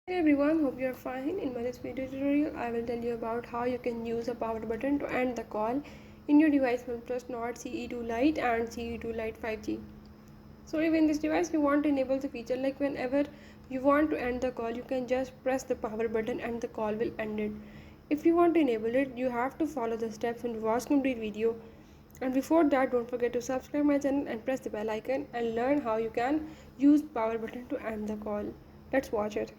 Hey everyone, hope you are fine. In my this video tutorial, I will tell you about how you can use a power button to end the call in your device Oneplus Nord CE2 Lite and CE2 Lite 5G. So if in this device you want to enable the feature like whenever you want to end the call, you can just press the power button and the call will end it. If you want to enable it, you have to follow the steps and watch complete video. And before that, don't forget to subscribe my channel and press the bell icon and learn how you can use power button to end the call. Let's watch it.